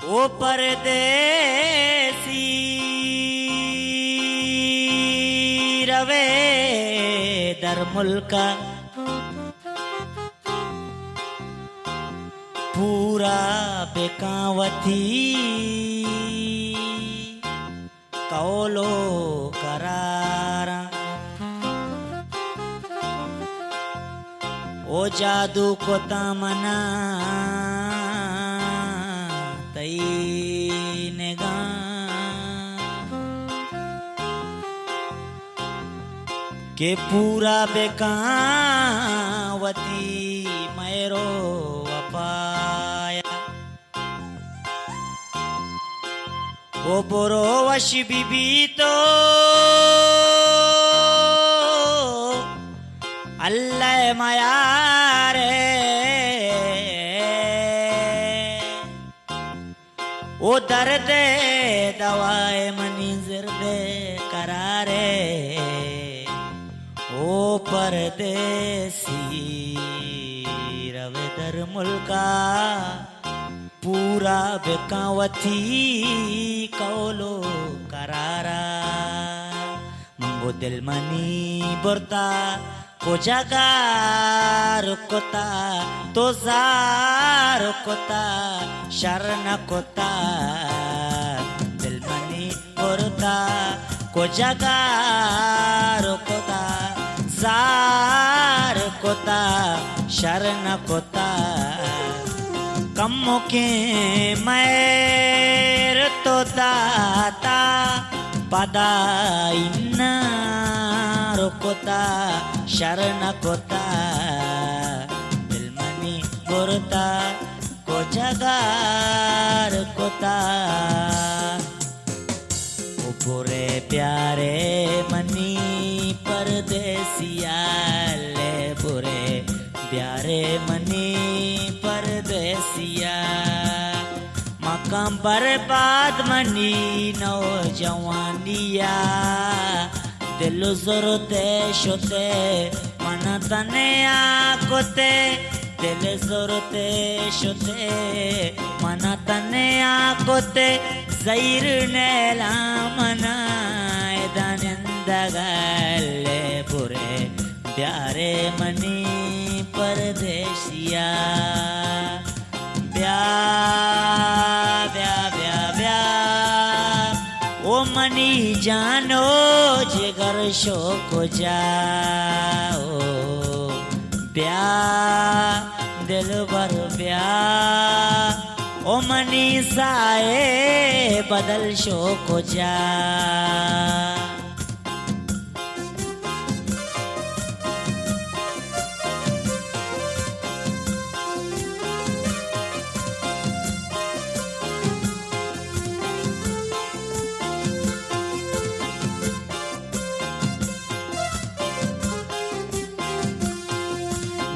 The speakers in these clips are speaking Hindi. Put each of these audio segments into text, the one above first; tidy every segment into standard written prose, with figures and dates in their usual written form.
ओ परदेसी रवे दर मुल्का पूरा बेकावथी कौलो करारा ओ जादू को तमना तईने गा के पूरा बेकावती मैरो अपाया ओ बोरो वश बीबी तो अल्लाह माया रे ओ दर्द दवाए मनी जिर्दे करारे ओ परदेसी रवे दर मुल्का पूरा बेकावथी कौलो करारा मंगो दिल मनी बोरता को जगा रुकता तो रुकता शरण कोता दिल मनी बोरता को जगा रुकता रुकता शरण कोता कम के मैर तो दाता पदा इन्ना रुकता शरण कोता दिल मनी बोरता को जगा रुकता ओ बुरे प्यारे मनी परदेसिया ले बुरे प्यारे मनी परदेसिया मकाम बर्बाद मनी नौजवानिया दिल ज़रूरते शोते मन तने आकोते दिल ज़रूरते शोते मन तने आकोते ज़ैर नेला मना दानंदगले बुरे प्यारे मनी परदेसिया ब्या ब्या ब्या ब्या ओ मनी जानो जिगर शो को जाओ ब्या दिल भर ब्या ओ मनी साए बदल शो को जा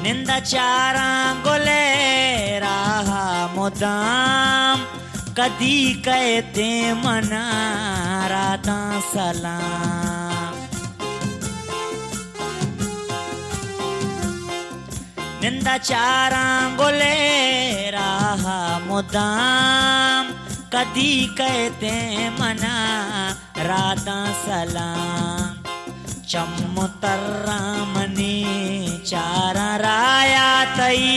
निंदा चारा गोले रहा मुदाम कदी कहते मना राता सलाम निंदा चारा गोले रहा मुदाम कदी कहते मना राता सलाम चम्मुतर्रा मनी चारा राया तई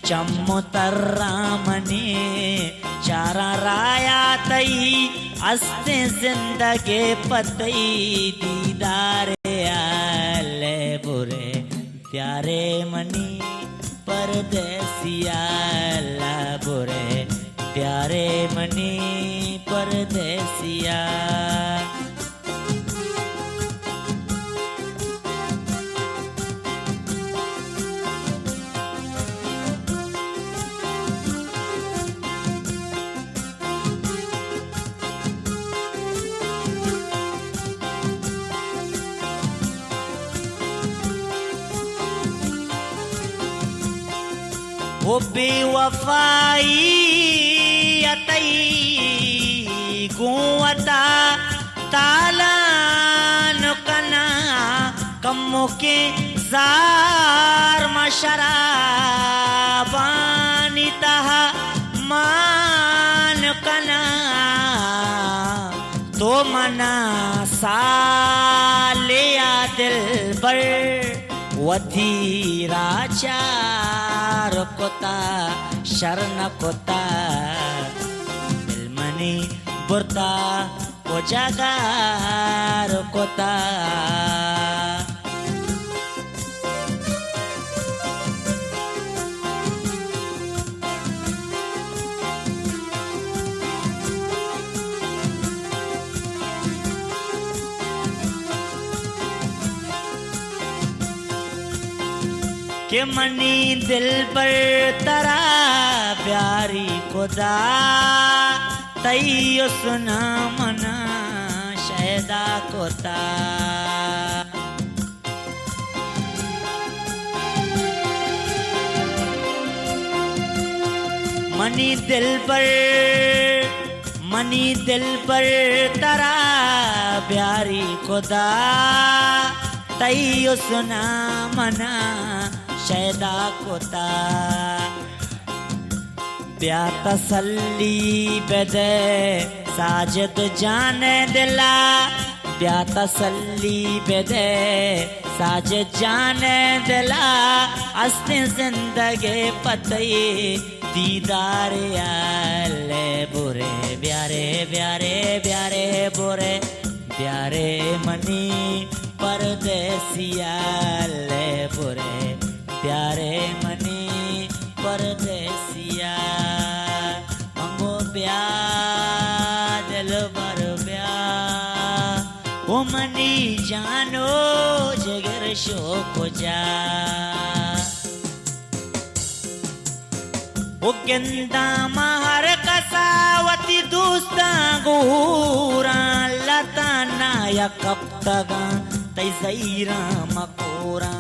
चम्मुतर्रा मनी चारा राया तई अस्ते जिंदगी पतई दीदारे आले बुरे प्यारे मनी परदेसिया ला बुरे प्यारे मनी परदेसिया वो बेवफाई अतई गुवता तालान कना कम्मो के जार मशराबानी तहा मान कना सालिया दिल बर वधी राचार कोता शरण कोता दिलमनी बुरता कोजागार कोता के मनी दिल पर तरा प्यारी खुदा तैयो सुना मना शहदा कोता मनी दिल पर तरा प्यारी खुदा तैयो सुना मना शैदा कोता ब्या तसल्ली बेदे साजिद जाने दिला ब्या तसल्ली बेदे साजिद जाने दिला अस्ते जिंदगी पतई दीदार आले बुरे प्यारे प्यारे प्यारे बुरे प्यारे मनी परदेसिया ले बुरे प्यारे मनी परदेसिया मंगो ब्या दिल भर ब्या ओ मनी जानो जगर शोक जा ओ गेंदा महर कसावती दोस्ता गोरा लता नाया कब तगा तै जैरा मकोरा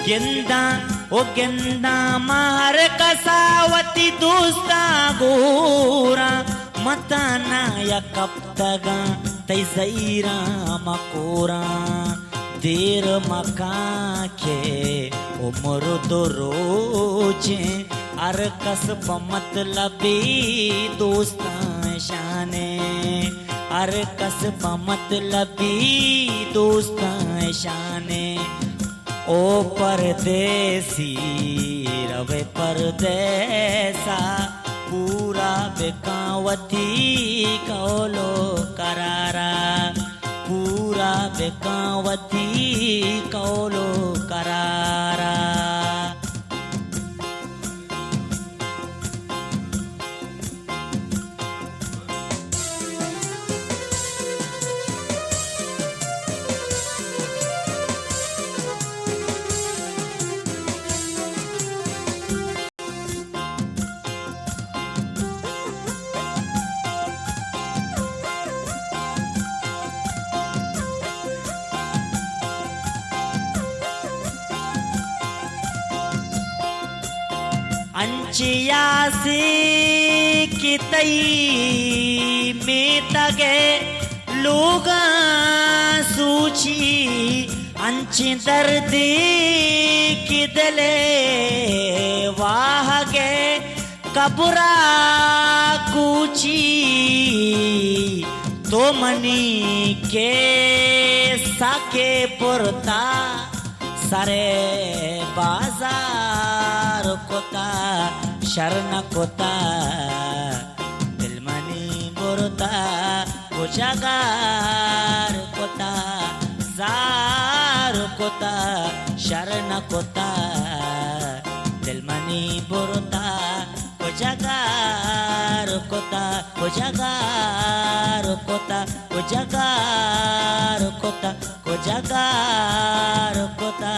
गेंदा महर कसावती दोस्ता गोरा मताना या कब तगा तै जैरा मकोरा देर मका के उम्र दो रोजे अर कस मतलब दोस्ता शाने अर कस मतलब दोस्ता शाने ओ परदेसी रवे परदेसा पूरा बेकावती कौलो करारा पूरा बेकावती कौलो करारा अंचियासी की तई में तगे लोगा सूची अंची दर्दी की दले वाहगे कबरा कूची तो मनी के साके पुरता सारे बाजार कोता शरण कोता दिलमनी बुरता कोजागार कोता जार कोता शरण कोता दिलमनी बुरता कोजागार कोता कोजागार कोता कोजागार कोता कोजागार कोता